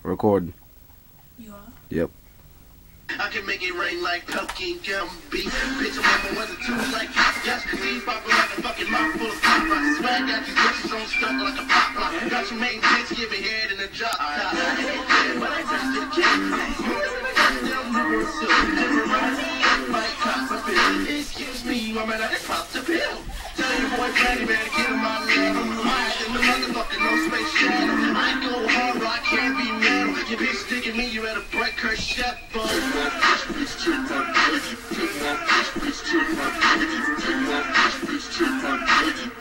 Recording. You are? Yep. I can make it rain like pumpkin gum beef. Bitch, I'm on 1 or 2 like yes, see, poppin' like a fucking mouth full of pop. I swag got these bitches on stuck like a pop lock. Got your main bitch giving head in a drop top. But I just did excuse me, my man, I just popped the pill. Tell your boy Patty, man, get him out of there. I'm higher than the motherfucking no space shuttle. I go hard, I can't be metal. Your bitch sticking me, you better break her shut, bud. Take my bitch, take my bitch, take my bitch, take my bitch, take my bitch.